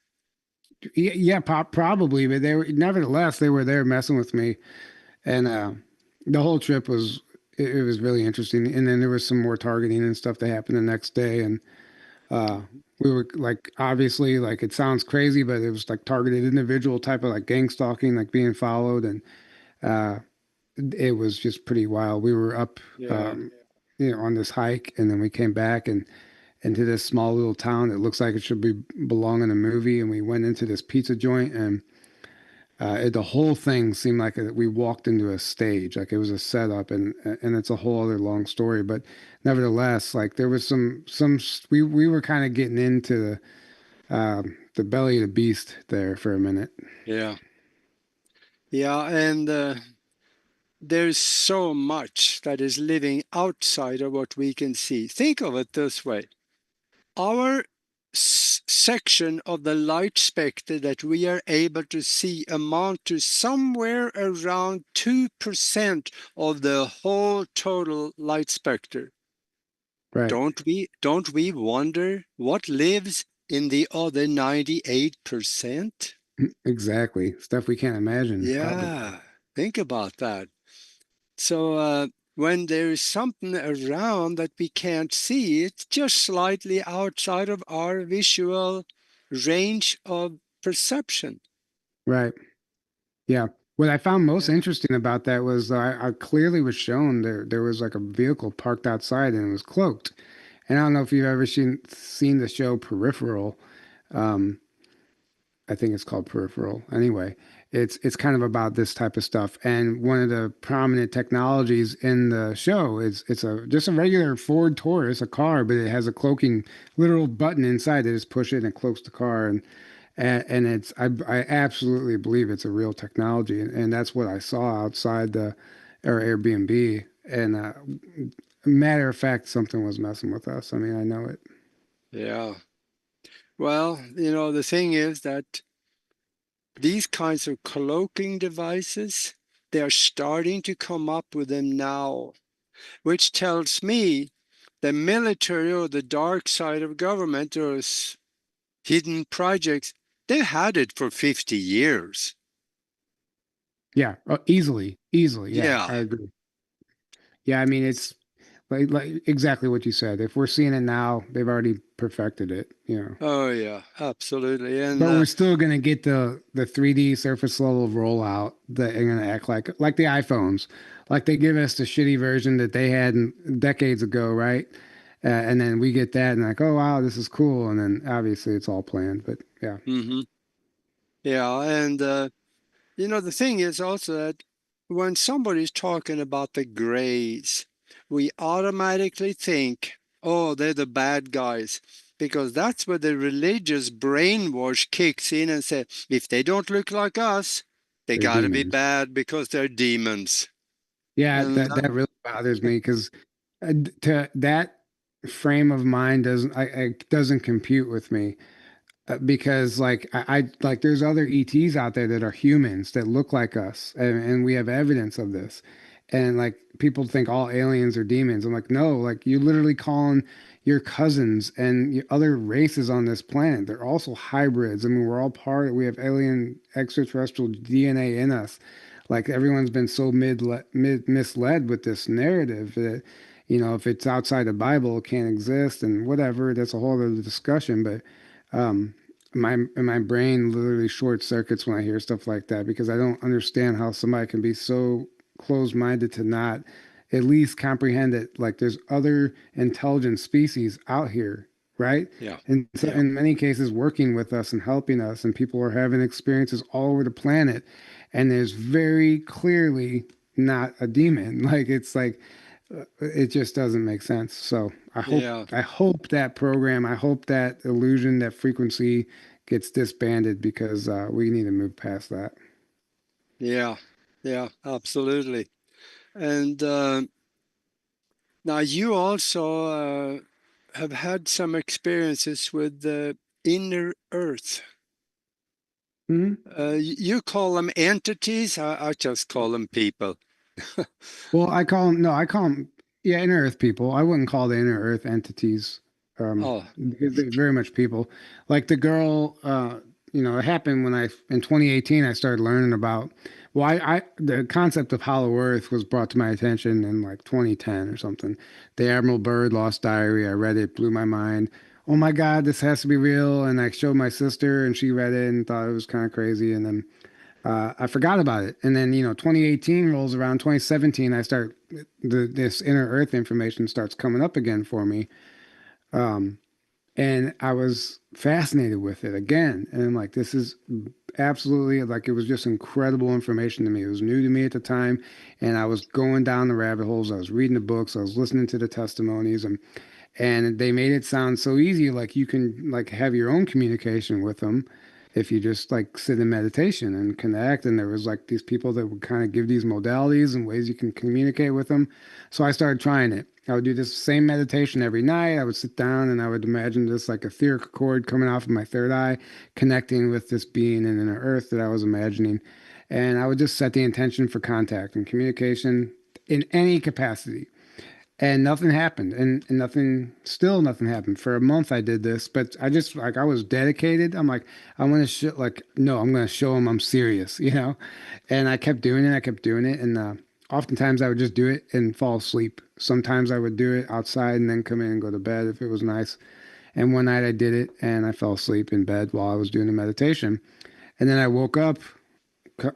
yeah, probably, but they were nevertheless they were there messing with me, and the whole trip was it was really interesting. And then there was some more targeting and stuff that happened the next day, and uh, we were like obviously like it sounds crazy, but it was like targeted individual type of like gang stalking, like being followed, and uh, it was just pretty wild. We were up, Yeah. on this hike, and then we came back and into this small little town that looks like it should be belong in a movie, and we went into this pizza joint, and the whole thing seemed like we walked into a stage, like it was a setup, and it's a whole other long story. But nevertheless, like there was we were kind of getting into the belly of the beast there for a minute. Yeah. Yeah, and there's so much that is living outside of what we can see. Think of it this way. Our section of the light spectrum that we are able to see amount to somewhere around 2% of the whole total light spectrum. Right. Don't we wonder what lives in the other 98%? Exactly. Stuff we can't imagine, probably. Yeah, think about that. So when there is something around that we can't see, it's just slightly outside of our visual range of perception. Right. Yeah. What I found most Yeah. interesting about that was I clearly was shown there was like a vehicle parked outside and it was cloaked. And I don't know if you've ever seen the show Peripheral. Um, I think it's called Peripheral. Anyway, it's kind of about this type of stuff. And one of the prominent technologies in the show is it's a just a regular Ford Taurus, a car, but it has a cloaking literal button inside that just push it and it cloaks the car. And it's I absolutely believe it's a real technology, and that's what I saw outside our Airbnb. And matter of fact, something was messing with us. I mean, I know it. Yeah. Well, the thing is that these kinds of cloaking devices, they are starting to come up with them now, which tells me the military or the dark side of government or hidden projects, they've had it for 50 years. Yeah, easily. Yeah, Yeah. I agree. Yeah, I mean, it's like exactly what you said. If we're seeing it now, they've already perfected it. Oh, yeah, absolutely. And But we're still gonna get the 3D surface level rollout that are gonna act like the iPhones, like they give us the shitty version that they had decades ago, right? And then we get that and like, oh wow, this is cool. And then obviously it's all planned, but yeah, mhm. Yeah, and the thing is also that when somebody's talking about the grays, we automatically think, oh, they're the bad guys. because that's where the religious brainwash kicks in and say, if they don't look like us, they They're got to be demons. bad because they're demons. Yeah, And that really bothers me because to that frame of mind doesn't compute with me. Because like I like there's other ETs out there that are humans that look like us, and we have evidence of this. And like people think all aliens are demons. I'm like, no, like you literally calling your cousins and your other races on this planet. They're also hybrids. I mean, we're all part. We have alien extraterrestrial DNA in us. Like everyone's been so mid misled with this narrative that, if it's outside the Bible, it can't exist and whatever. That's a whole other discussion. But um, my brain literally short circuits when I hear stuff like that because I don't understand how somebody can be so closed-minded to not at least comprehend that like there's other intelligent species out here, right? yeah, And so yeah, in many cases working with us and helping us, and people are having experiences all over the planet, and there's very clearly not a demon. Like it's like it just doesn't make sense. So yeah, I hope that program, I hope that illusion, that frequency gets disbanded because we need to move past that. yeah, yeah, absolutely. And now you also have had some experiences with the inner earth. Mhm. You call them entities. I just call them people. Well, I call them, no, I call them, yeah, inner Earth people. I wouldn't call the inner Earth entities Oh, because they're very much people. Like the girl, it happened when in 2018, I started learning about, well, the concept of Hollow Earth was brought to my attention in like 2010 or something. The Admiral Byrd Lost Diary, I read it, blew my mind. Oh my God, this has to be real. And I showed my sister and she read it and thought it was kind of crazy. And then I forgot about it. And then, 2018 rolls around, 2017, this inner earth information starts coming up again for me. Um, and I was fascinated with it again. And I'm like, this is absolutely like, it was just incredible information to me. It was new to me at the time. And I was going down the rabbit holes. I was reading the books. I was listening to the testimonies and they made it sound so easy, like you can like have your own communication with them if you just like sit in meditation and connect. And there was like these people that would kind of give these modalities and ways you can communicate with them. So I started trying it. I would do this same meditation every night. I would sit down and I would imagine this like etheric cord coming off of my third eye, connecting with this being in inner earth that I was imagining. And I would just set the intention for contact and communication in any capacity, and nothing happened, and nothing happened for a month. I did this, but I just like I was dedicated. I'm like, I want to show, like, no, I'm going to show them I'm serious, and I kept doing it. I kept doing it. And oftentimes I would just do it and fall asleep. Sometimes I would do it outside and then come in and go to bed if it was nice. And one night I did it and I fell asleep in bed while I was doing the meditation, and then I woke up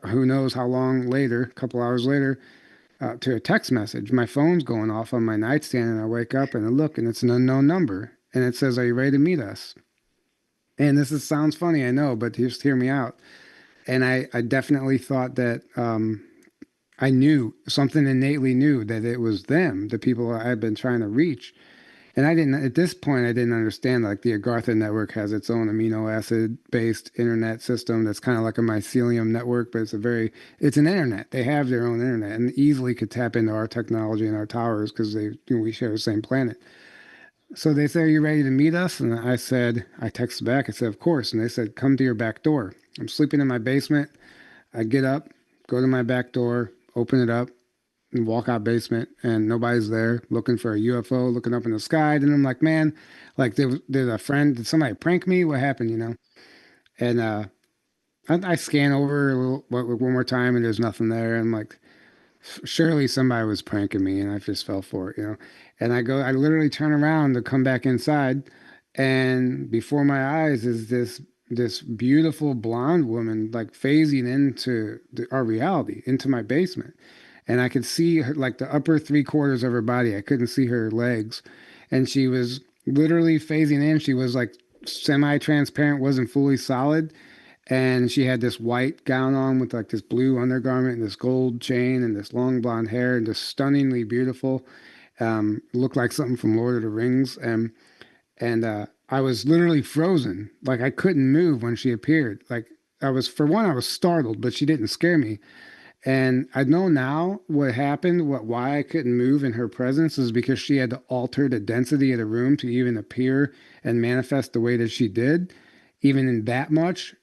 who knows how long later, a couple hours later, to a text message. My phone's going off on my nightstand, and I wake up and I look, and it's an unknown number, and it says, "Are you ready to meet us?" And sounds funny, I know, but just hear me out. And I definitely thought that I knew something innately knew that it was them, the people I had been trying to reach. And I didn't, at this point, I didn't understand like the Agartha network has its own amino acid based internet system that's kind of like a mycelium network, but it's an internet. They have their own internet and easily could tap into our technology and our towers because we share the same planet. So they say, "Are you ready to meet us?" And I texted back, I said, "Of course." And they said, "Come to your back door." I'm sleeping in my basement. I get up, go to my back door, open it up, and walk out basement, and nobody's there, looking for a UFO, looking up in the sky. And I'm like, man, like there's a friend. Did somebody prank me? What happened? And I scan over a little, one more time, and there's nothing there. And I'm like, surely somebody was pranking me, and I just fell for it. And I literally turn around to come back inside, and before my eyes is this beautiful blonde woman like phasing into our reality, into my basement. And I could see her, like the upper three quarters of her body. I couldn't see her legs, and she was literally phasing in. She was like semi-transparent, wasn't fully solid, and she had this white gown on with like this blue undergarment and this gold chain and this long blonde hair and just stunningly beautiful. Looked like something from Lord of the Rings. And I was literally frozen. Like I couldn't move when she appeared. Like for one, I was startled, but she didn't scare me. And I know now what happened, why I couldn't move in her presence is because she had to alter the density of the room to even appear and manifest the way that she did, even in that much,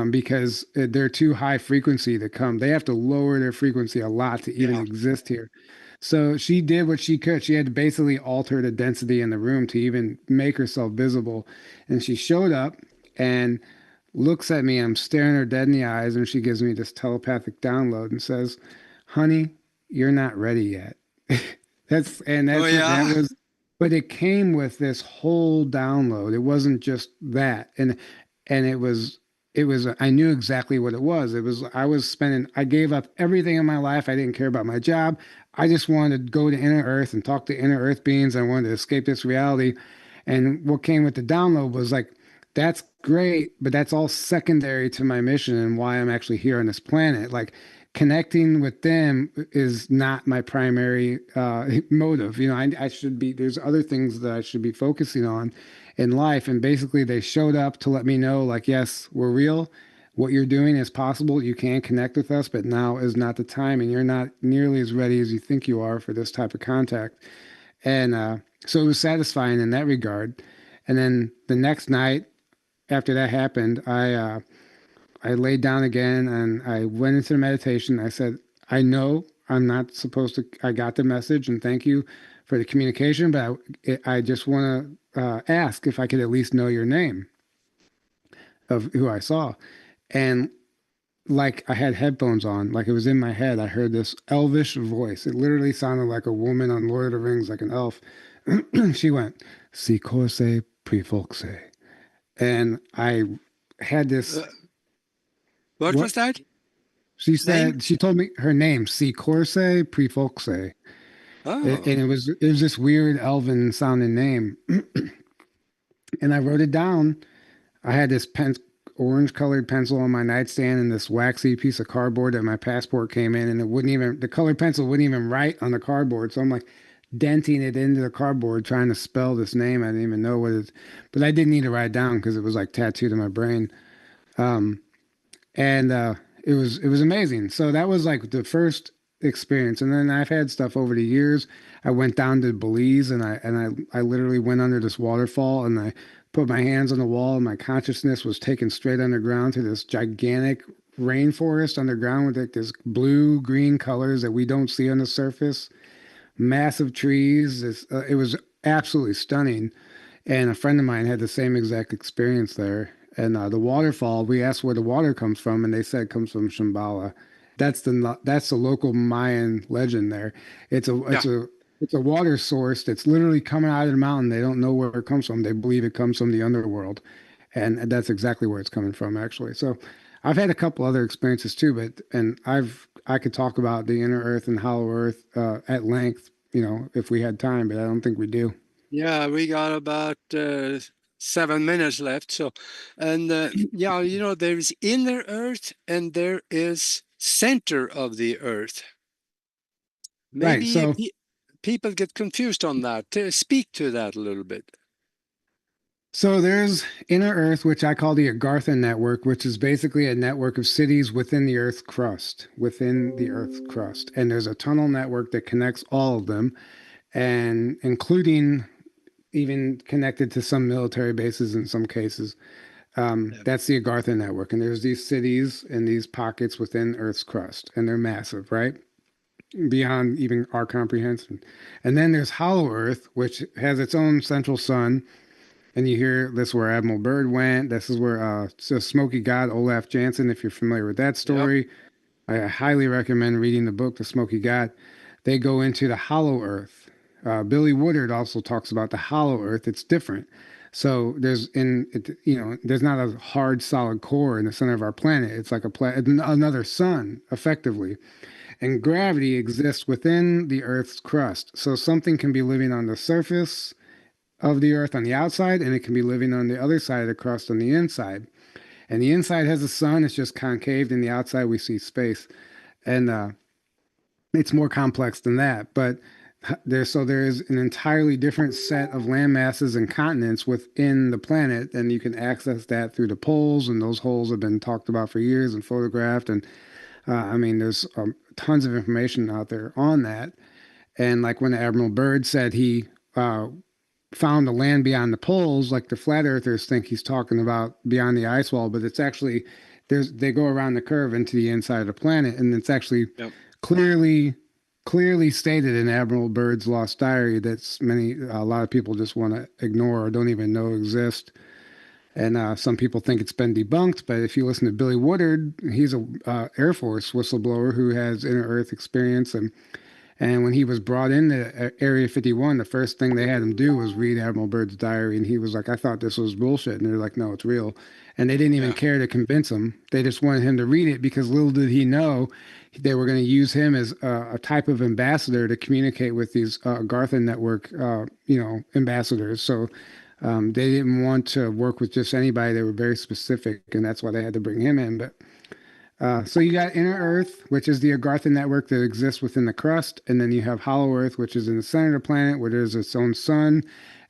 because they're too high frequency to come. They have to lower their frequency a lot to even Yeah. exist here. So she did what she could. She had to basically alter the density in the room to even make herself visible. And she showed up and looks at me. I'm staring her dead in the eyes, and she gives me this telepathic download and says, "Honey, you're not ready yet." Oh, That yeah. was, but it came with this whole download. It wasn't just that, and it was. I knew exactly what it was. It was I was spending. I gave up everything in my life. I didn't care about my job. I just wanted to go to inner Earth and talk to inner Earth beings. I wanted to escape this reality. And what came with the download was like, that's great, but that's all secondary to my mission and why I'm actually here on this planet. Like connecting with them is not my primary motive. I should be, there's other things that I should be focusing on in life. And basically, they showed up to let me know, like, yes, we're real. What you're doing is possible. You can connect with us, but now is not the time, and you're not nearly as ready as you think you are for this type of contact. And so it was satisfying in that regard. And then the next night, after that happened, I laid down again and I went into the meditation. I said, I know I'm not supposed to. I got the message and thank you for the communication, but I just want to ask if I could at least know your name of who I saw. And like I had headphones on, like it was in my head. I heard this elvish voice. It literally sounded like a woman on Lord of the Rings, like an elf. She went, "Si corse prefoxe," and I had this. Uh, what What was that she name? said, she told me her name, Si Corse Prefoxe, and Oh, it was this weird elven sounding name, and I wrote it down. I had this orange colored pencil on my nightstand and this waxy piece of cardboard that my passport came in, and the colored pencil wouldn't even write on the cardboard. So I'm like denting it into the cardboard trying to spell this name. I didn't even know what it, but I didn't need to write it down because it was like tattooed in my brain. Um, and it was amazing. So that was like the first experience, and then I've had stuff over the years. I went down to Belize, and I literally went under this waterfall, and I put my hands on the wall, and my consciousness was taken straight underground to this gigantic rainforest underground with like this blue green colors that we don't see on the surface. Massive trees. It was absolutely stunning. And a friend of mine had the same exact experience there. And the waterfall, we asked where the water comes from, and they said it comes from Shambhala. That's the local Mayan legend there. It's a yeah. it's a it's a water source that's literally coming out of the mountain. They don't know where it comes from. They believe it comes from the underworld, and that's exactly where it's coming from, actually. So, I've had a couple other experiences too, I could talk about the inner Earth and hollow Earth at length, if we had time, but I don't think we do. Yeah, we got about 7 minutes left. So, and yeah, there is inner Earth and there is center of the Earth. Right. Maybe So people get confused on that. Speak to that a little bit. So there's Inner Earth, which I call the Agartha network, which is basically a network of cities within the Earth's crust, within the Earth's crust. And there's a tunnel network that connects all of them, and including even connected to some military bases in some cases. Yeah. That's the Agartha network. And there's these cities and these pockets within Earth's crust, and they're massive, right? Beyond even our comprehension. And then there's Hollow Earth, which has its own central sun, and you hear this is where Admiral Byrd went. This is where so Smoky God, Olaf Jansen, if you're familiar with that Yep. story, I highly recommend reading the book, The Smoky God. They go into the hollow earth. Billy Woodard also talks about the hollow earth. It's different. So there's not a hard solid core in the center of our planet. It's like another sun, effectively. And gravity exists within the Earth's crust. So something can be living on the surface of the earth on the outside, and it can be living on the other side of the crust on the inside. And the inside has a sun, it's just concaved, and the outside we see space. And it's more complex than that. But there is an entirely different set of land masses and continents within the planet, and you can access that through the poles, and those holes have been talked about for years and photographed. And I mean, there's tons of information out there on that. And like when Admiral Byrd said he found the land beyond the poles, like the flat earthers think he's talking about beyond the ice wall, but it's actually they go around the curve into the inside of the planet, and it's actually Yep. clearly clearly stated in Admiral Byrd's Lost Diary that's a lot of people just want to ignore or don't even know exist. And some people think it's been debunked, but if you listen to Billy Woodard, he's a Air Force whistleblower who has inner Earth experience, and when he was brought into Area 51, the first thing they had him do was read Admiral Byrd's diary. And he was like, I thought this was bullshit. And they're like, no, it's real. And they didn't even Yeah. care to convince him. They just wanted him to read it because little did he know they were going to use him as a type of ambassador to communicate with these Gartha network, ambassadors. So they didn't want to work with just anybody. They were very specific. And that's why they had to bring him in. But so you got inner Earth, which is the Agartha network that exists within the crust, and then you have hollow Earth, which is in the center of the planet, where there's its own sun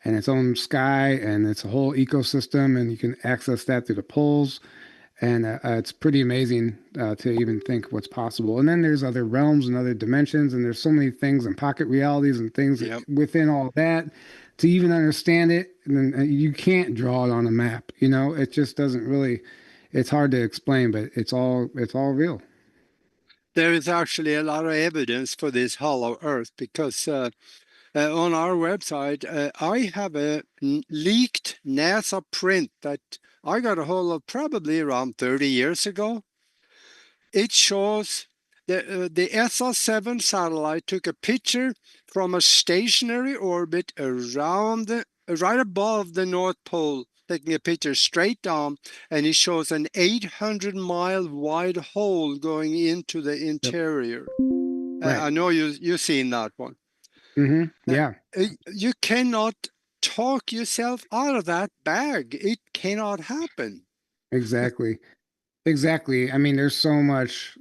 and its own sky, and it's a whole ecosystem, and you can access that through the poles. And it's pretty amazing to even think what's possible. And then there's other realms and other dimensions, and there's so many things and pocket realities and things Yep. within all that to even understand it. And then you can't draw it on a map. It just doesn't really. It's hard to explain, but it's all real. There is actually a lot of evidence for this hollow earth because on our website, I have a leaked NASA print that I got a hold of probably around 30 years ago. It shows the SR-7 satellite took a picture from a stationary orbit right above the North Pole, taking a picture straight down, and it shows an 800-mile wide hole going into the Yep. interior. Right. I know you've seen that one. Uh, Yeah. you cannot talk yourself out of that bag. It cannot happen. Exactly. Exactly. I mean, there's so much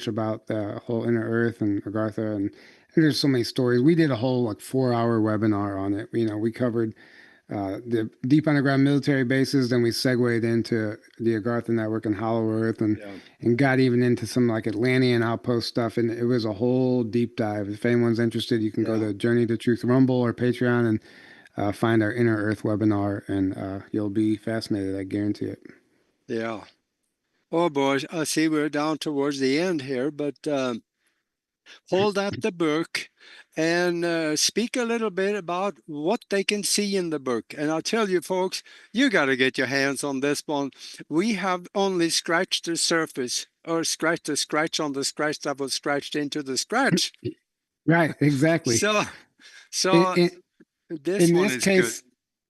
about the whole inner Earth and Agartha, and there's so many stories. We did a whole like 4-hour webinar on it. We covered the deep underground military bases, then we segued into the Agartha network and Hollow Earth, Yeah. and got even into some like Atlantean outpost stuff, and it was a whole deep dive. If anyone's interested, you can go Yeah. to Journey to Truth Rumble or Patreon and find our Inner Earth webinar, and you'll be fascinated. I guarantee it. Yeah. Oh boy, I see we're down towards the end here, but hold up the book and speak a little bit about what they can see in the book. And I'll tell you, folks, you got to get your hands on this one. We have only scratched the surface or scratched the scratch on the scratch that was scratched into the scratch. Right, exactly. So, In, so in, this in one this is good. case,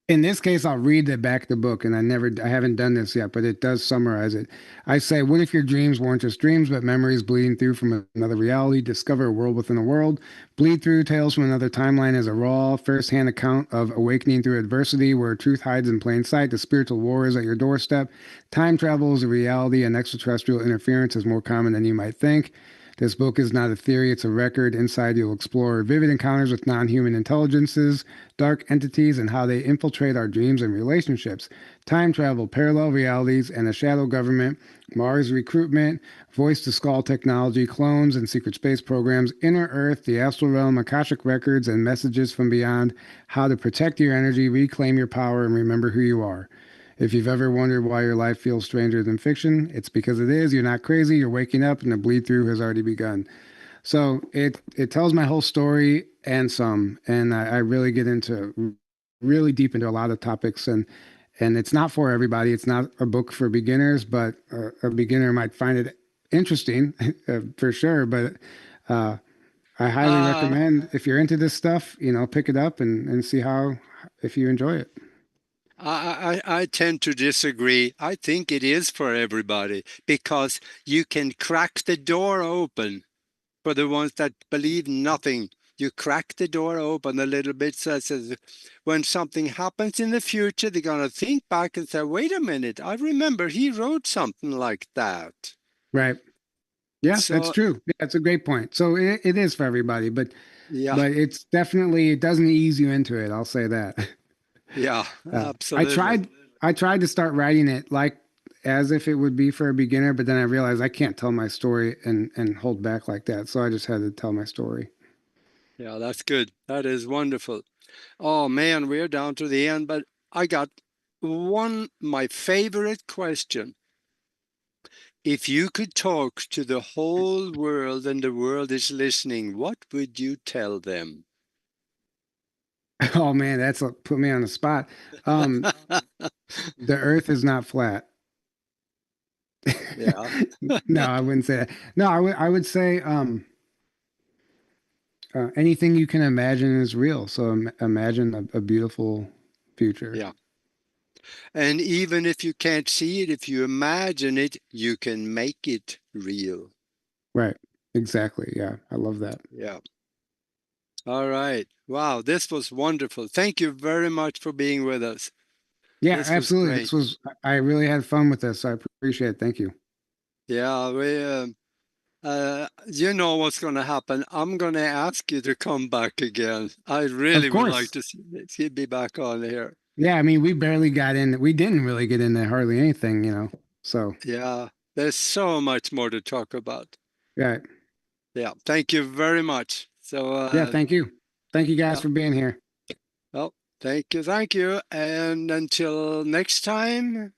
in this case, I'll read the back of the book, and I haven't done this yet, but it does summarize it. I say, what if your dreams weren't just dreams, but memories bleeding through from another reality? Discover a world within a world. Bleed through tales from another timeline as a raw, first-hand account of awakening through adversity, where truth hides in plain sight. The spiritual war is at your doorstep. Time travel is a reality, and extraterrestrial interference is more common than you might think. This book is not a theory, it's a record. Inside, you'll explore vivid encounters with non human intelligences, dark entities, and how they infiltrate our dreams and relationships. Time travel, parallel realities, and a shadow government, Mars recruitment, voice to skull technology, clones, and secret space programs, inner Earth, the astral realm, Akashic records, and messages from beyond, how to protect your energy, reclaim your power, and remember who you are. If you've ever wondered why your life feels stranger than fiction, it's because it is. You're not crazy. You're waking up, and the bleed through has already begun. So it tells my whole story and some, and I really get into really deep into a lot of topics, and it's not for everybody. It's not a book for beginners, but a beginner might find it interesting for sure. But uh, I highly Uh, recommend if you're into this stuff, pick it up and see how if you enjoy it. I tend to disagree. I think it is for everybody because you can crack the door open for the ones that believe nothing. You crack the door open a little bit so it says when something happens in the future, they're going to think back and say, wait a minute, I remember he wrote something like that. Right. Yeah, that's So, true. Yeah, that's a great point. So it is for everybody, yeah, but it's definitely it doesn't ease you into it. I'll say that. yeah, I absolutely. tried to start writing it like as if it would be for a beginner, but then I realized I can't tell my story and hold back like that. So I just had to tell my story. Yeah, that's good. That is wonderful. Oh man, we're down to the end, but I got my favorite question. If you could talk to the whole world and the world is listening, what would you tell them? Oh man, put me on the spot. Um, the Earth is not flat. Yeah. No, I wouldn't say that. No, I would say anything you can imagine is real. So imagine a beautiful future. Yeah. And even if you can't see it, if you imagine it, you can make it real. Right. Exactly. Yeah, I love that. Yeah. All right. Wow, this was wonderful. Thank you very much for being with us. Yeah, This was absolutely. great. I really had fun with this. I appreciate it. Thank you. Yeah, you know what's going to happen. I'm going to ask you to come back again. I Of really would like course. to see be back on here. Yeah, I mean, we barely got in. We didn't really get into hardly anything, you know. So, Yeah, there's so much more to talk about. yeah. Yeah, thank you very much. So, Yeah, thank you. Thank you guys yeah, for being here. well, thank you, and until next time.